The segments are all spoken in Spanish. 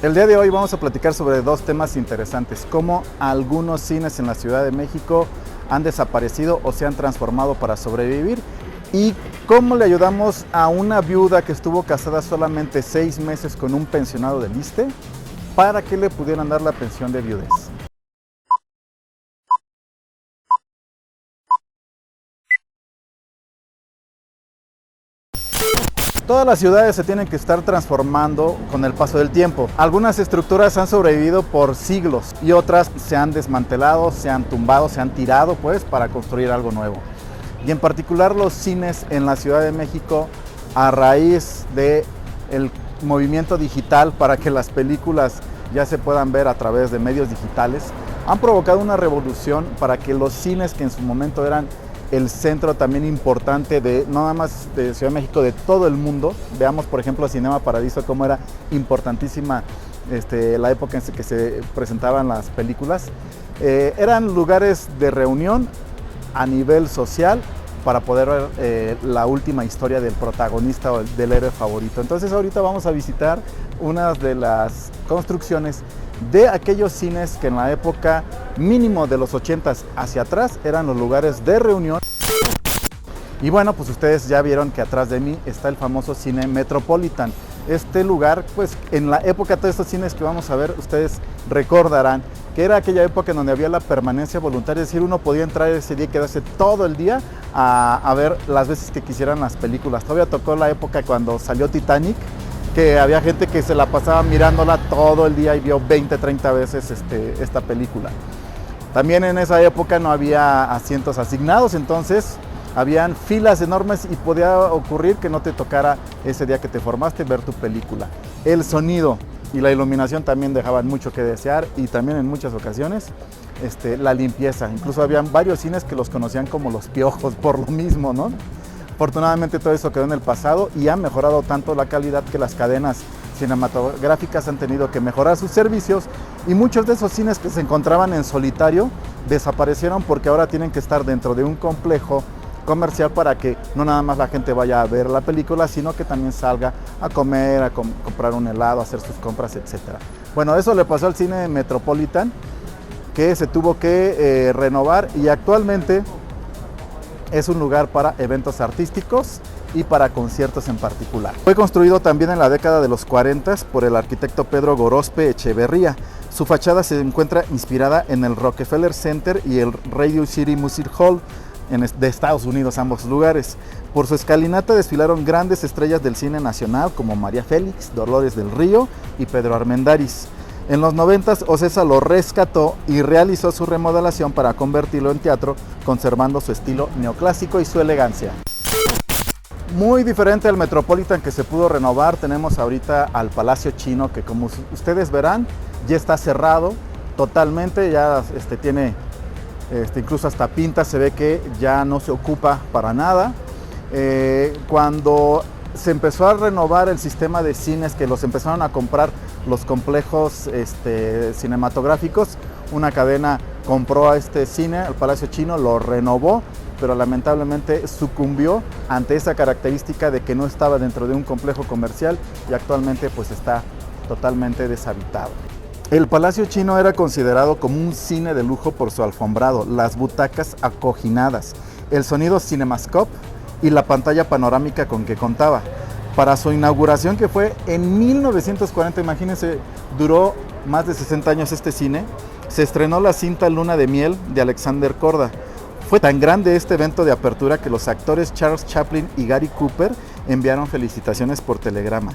El día de hoy vamos a platicar sobre dos temas interesantes, cómo algunos cines en la Ciudad de México han desaparecido o se han transformado para sobrevivir y cómo le ayudamos a una viuda que estuvo casada solamente 6 meses con un pensionado del ISSSTE para que le pudieran dar la pensión de viudez. Todas las ciudades se tienen que estar transformando con el paso del tiempo. Algunas estructuras han sobrevivido por siglos y otras se han desmantelado, se han tumbado, se han tirado para construir algo nuevo. Y en particular los cines en la Ciudad de México, a raíz del movimiento digital para que las películas ya se puedan ver a través de medios digitales, han provocado una revolución para que los cines que en su momento eran el centro también importante de no nada más de Ciudad de México, de todo el mundo. Veamos por ejemplo Cinema Paradiso, cómo era importantísima la época en que se presentaban las películas. Eran lugares de reunión a nivel social para poder ver la última historia del protagonista o del héroe favorito. Entonces ahorita vamos a visitar una de las construcciones de aquellos cines que en la época mínimo de los 80s hacia atrás eran los lugares de reunión. Y bueno, pues ustedes ya vieron que atrás de mí está el famoso cine Metropolitan. Este lugar, pues en la época de todos estos cines que vamos a ver, ustedes recordarán que era aquella época en donde había la permanencia voluntaria, es decir, uno podía entrar ese día y quedarse todo el día a ver las veces que quisieran las películas. Todavía tocó la época cuando salió Titanic, que había gente que se la pasaba mirándola todo el día y vio 20, 30 veces esta película. También en esa época no había asientos asignados, entonces habían filas enormes y podía ocurrir que no te tocara ese día que te formaste ver tu película. El sonido y la iluminación también dejaban mucho que desear, y también en muchas ocasiones la limpieza. Incluso habían varios cines que los conocían como los piojos por lo mismo, ¿no? Afortunadamente todo eso quedó en el pasado y ha mejorado tanto la calidad que las cadenas cinematográficas han tenido que mejorar sus servicios, y muchos de esos cines que se encontraban en solitario desaparecieron porque ahora tienen que estar dentro de un complejo comercial para que no nada más la gente vaya a ver la película, sino que también salga a comer, a comprar un helado, a hacer sus compras, etc. Bueno, eso le pasó al cine Metropolitan, que se tuvo que renovar, y actualmente es un lugar para eventos artísticos y para conciertos en particular. Fue construido también en la década de los 40 por el arquitecto Pedro Gorospe Echeverría. Su fachada se encuentra inspirada en el Rockefeller Center y el Radio City Music Hall de Estados Unidos, ambos lugares. Por su escalinata desfilaron grandes estrellas del cine nacional como María Félix, Dolores del Río y Pedro Armendáriz. En los 90s, Ocesa lo rescató y realizó su remodelación para convertirlo en teatro, conservando su estilo neoclásico y su elegancia. Muy diferente al Metropolitan que se pudo renovar, tenemos ahorita al Palacio Chino, que como ustedes verán ya está cerrado totalmente, ya tiene incluso hasta pinta, se ve que ya no se ocupa para nada. Cuando se empezó a renovar el sistema de cines, que los empezaron a comprar los complejos cinematográficos, una cadena compró a este cine, al Palacio Chino, lo renovó, pero lamentablemente sucumbió ante esa característica de que no estaba dentro de un complejo comercial, y actualmente pues está totalmente deshabitado. El Palacio Chino era considerado como un cine de lujo por su alfombrado, las butacas acoginadas, el sonido Cinemascope y la pantalla panorámica con que contaba. Para su inauguración, que fue en 1940, imagínense, duró más de 60 años este cine, se estrenó la cinta Luna de Miel de Alexander Korda. Fue tan grande este evento de apertura que los actores Charles Chaplin y Gary Cooper enviaron felicitaciones por telegrama.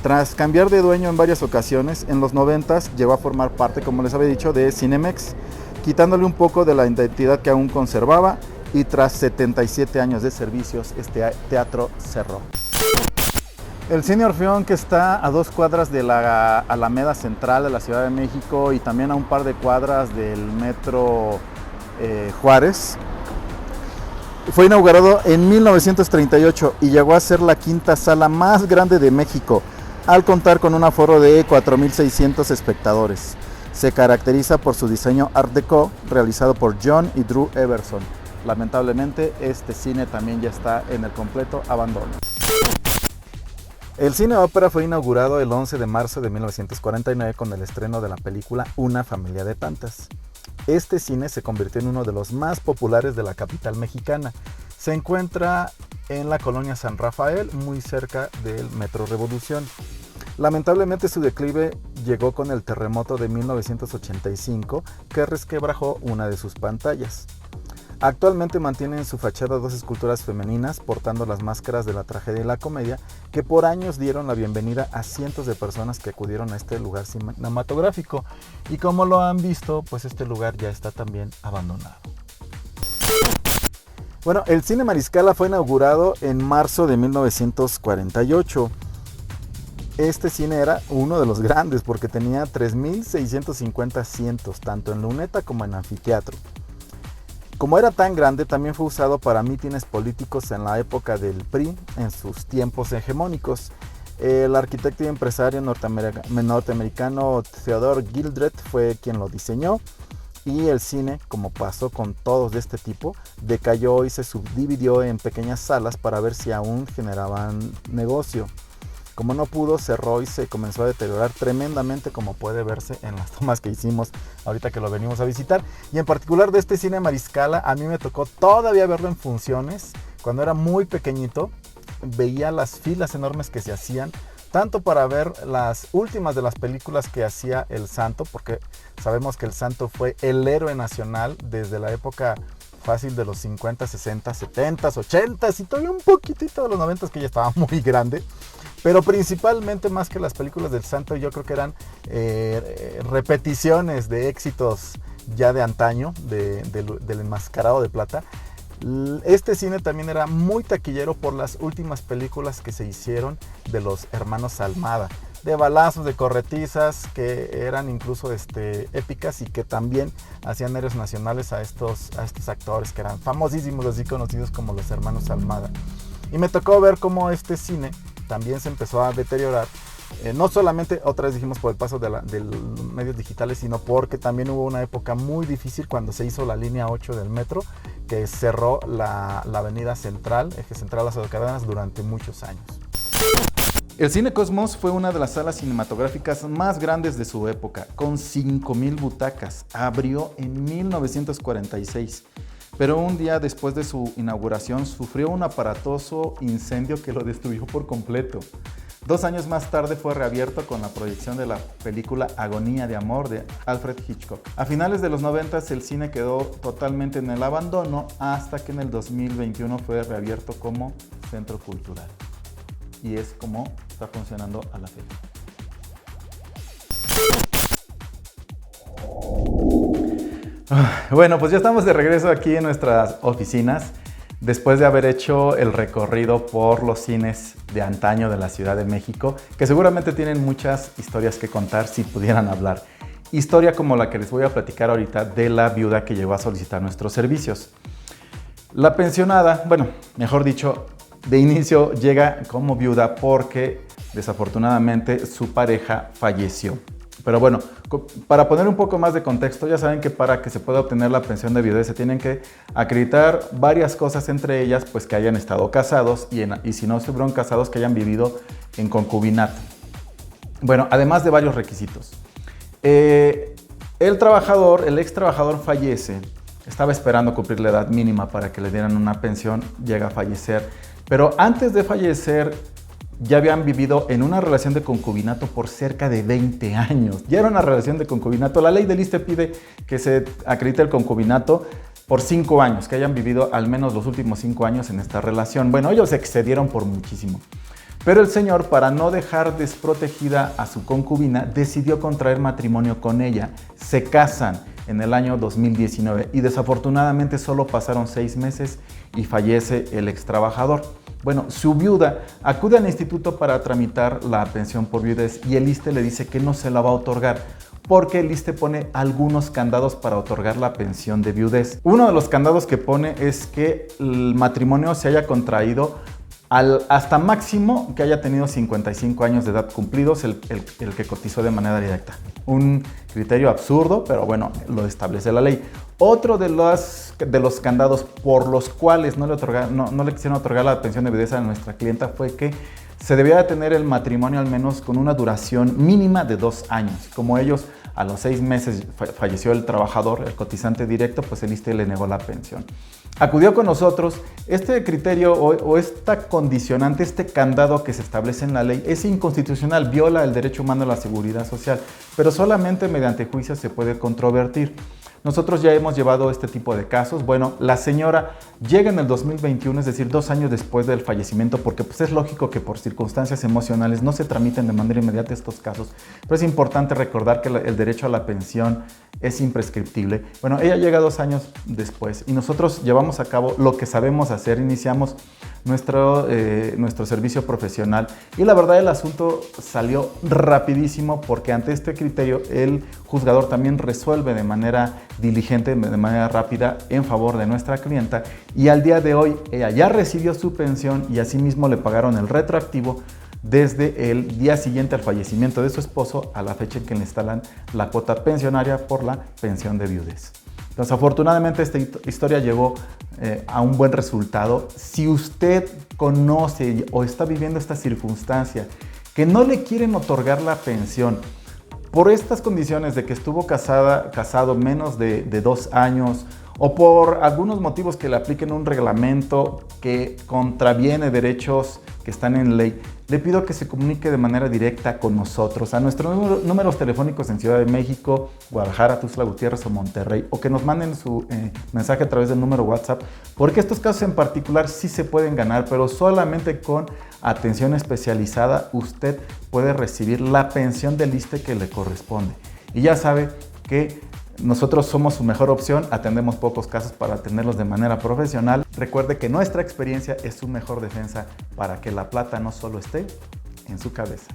Tras cambiar de dueño en varias ocasiones, en los 90s llegó a formar parte, como les había dicho, de Cinemex, quitándole un poco de la identidad que aún conservaba, y tras 77 años de servicios, este teatro cerró. El Cine Orfeón, que está a 2 cuadras de la Alameda Central de la Ciudad de México y también a un par de cuadras del Metro Juárez, fue inaugurado en 1938 y llegó a ser la quinta sala más grande de México, al contar con un aforo de 4,600 espectadores. Se caracteriza por su diseño Art Deco, realizado por John y Drew Everson. Lamentablemente, este cine también ya está en el completo abandono. El cine ópera fue inaugurado el 11 de marzo de 1949 con el estreno de la película Una familia de tantas. Este cine se convirtió en uno de los más populares de la capital mexicana. Se encuentra en la colonia San Rafael, muy cerca del Metro Revolución. Lamentablemente su declive llegó con el terremoto de 1985 que resquebrajó una de sus pantallas. Actualmente mantiene en su fachada dos esculturas femeninas portando las máscaras de la tragedia y la comedia que por años dieron la bienvenida a cientos de personas que acudieron a este lugar cinematográfico. Y como lo han visto, pues este lugar ya está también abandonado. Bueno, el Cine Mariscala fue inaugurado en marzo de 1948. Este cine era uno de los grandes porque tenía 3.650 asientos, tanto en luneta como en anfiteatro. Como era tan grande, también fue usado para mítines políticos en la época del PRI, en sus tiempos hegemónicos. El arquitecto y empresario norteamericano Theodore Gildred fue quien lo diseñó, y el cine, como pasó con todos de este tipo, decayó y se subdividió en pequeñas salas para ver si aún generaban negocio. Como no pudo, cerró y se comenzó a deteriorar tremendamente, como puede verse en las tomas que hicimos ahorita que lo venimos a visitar. Y en particular de este Cine Mariscala, a mí me tocó todavía verlo en funciones. Cuando era muy pequeñito, veía las filas enormes que se hacían, tanto para ver las últimas de las películas que hacía El Santo, porque sabemos que El Santo fue el héroe nacional desde la época fácil de los 50, 60, 70, 80 y todavía un poquitito de los 90, que ya estaba muy grande. Pero principalmente, más que las películas del Santo, yo creo que eran repeticiones de éxitos ya de antaño, del Enmascarado de Plata. Este cine también era muy taquillero por las últimas películas que se hicieron de los hermanos Almada, de balazos, de corretizas, que eran incluso épicas y que también hacían héroes nacionales a estos actores que eran famosísimos, así conocidos como los hermanos Almada. Y me tocó ver cómo este cine también se empezó a deteriorar, no solamente, otra vez dijimos, por el paso de los medios digitales, sino porque también hubo una época muy difícil cuando se hizo la línea 8 del metro, que cerró la avenida central, eje central Lázaro Cárdenas, durante muchos años. El Cine Cosmos fue una de las salas cinematográficas más grandes de su época, con 5,000 butacas. Abrió en 1946. Pero un día después de su inauguración sufrió un aparatoso incendio que lo destruyó por completo. 2 años más tarde fue reabierto con la proyección de la película Agonía de Amor de Alfred Hitchcock. A finales de los 90 el cine quedó totalmente en el abandono hasta que en el 2021 fue reabierto como centro cultural. Y es como está funcionando a la fecha. Bueno, pues ya estamos de regreso aquí en nuestras oficinas, después de haber hecho el recorrido por los cines de antaño de la Ciudad de México, que seguramente tienen muchas historias que contar si pudieran hablar. Historia como la que les voy a platicar ahorita de la viuda que llegó a solicitar nuestros servicios. La pensionada, bueno, mejor dicho, de inicio llega como viuda porque desafortunadamente su pareja falleció. Pero bueno, para poner un poco más de contexto, ya saben que para que se pueda obtener la pensión de viudez se tienen que acreditar varias cosas, entre ellas pues que hayan estado casados y si no estuvieron casados, que hayan vivido en concubinato. Bueno, además de varios requisitos. El ex trabajador fallece, estaba esperando cumplir la edad mínima para que le dieran una pensión, llega a fallecer, pero antes de fallecer ya habían vivido en una relación de concubinato por cerca de 20 años. Ya era una relación de concubinato. La ley del ISSSTE pide que se acredite el concubinato por 5 años, que hayan vivido al menos los últimos 5 años en esta relación. Bueno, ellos se excedieron por muchísimo. Pero el señor, para no dejar desprotegida a su concubina, decidió contraer matrimonio con ella. Se casan en el año 2019 y desafortunadamente solo pasaron 6 meses y fallece el ex trabajador. Bueno, su viuda acude al instituto para tramitar la pensión por viudez y el ISSSTE le dice que no se la va a otorgar porque el ISSSTE pone algunos candados para otorgar la pensión de viudez. Uno de los candados que pone es que el matrimonio se haya contraído hasta máximo que haya tenido 55 años de edad cumplidos el que cotizó de manera directa. Un criterio absurdo, pero bueno, lo establece la ley. Otro de los candados por los cuales no le quisieron otorgar la pensión de viudez a nuestra clienta fue que se debía de tener el matrimonio al menos con una duración mínima de 2 años. Como ellos a los 6 meses falleció el trabajador, el cotizante directo, pues el ISSSTE le negó la pensión. Acudió con nosotros. Este criterio o esta condicionante, este candado que se establece en la ley es inconstitucional, viola el derecho humano a la seguridad social, pero solamente mediante juicio se puede controvertir. Nosotros ya hemos llevado este tipo de casos. Bueno, la señora llega en el 2021, es decir, 2 años después del fallecimiento, porque pues es lógico que por circunstancias emocionales no se tramiten de manera inmediata estos casos, pero es importante recordar que el derecho a la pensión es imprescriptible. Bueno, ella llega 2 años después y nosotros llevamos a cabo lo que sabemos hacer, iniciamos nuestro servicio profesional y la verdad el asunto salió rapidísimo porque ante este criterio el juzgador también resuelve de manera diligente, de manera rápida en favor de nuestra clienta y al día de hoy ella ya recibió su pensión y asimismo le pagaron el retroactivo desde el día siguiente al fallecimiento de su esposo a la fecha en que le instalan la cuota pensionaria por la pensión de viudez. Entonces, afortunadamente esta historia llegó a un buen resultado. Si usted conoce o está viviendo esta circunstancia que no le quieren otorgar la pensión por estas condiciones de que estuvo casado menos de 2 años o por algunos motivos que le apliquen un reglamento que contraviene derechos que están en ley, le pido que se comunique de manera directa con nosotros a nuestros números telefónicos en Ciudad de México, Guadalajara, Tuxtla Gutiérrez o Monterrey, o que nos manden su mensaje a través del número WhatsApp, porque estos casos en particular sí se pueden ganar, pero solamente con atención especializada usted puede recibir la pensión del ISSSTE que le corresponde. Y ya sabe que nosotros somos su mejor opción, atendemos pocos casos para atenderlos de manera profesional. Recuerde que nuestra experiencia es su mejor defensa para que la plata no solo esté en su cabeza.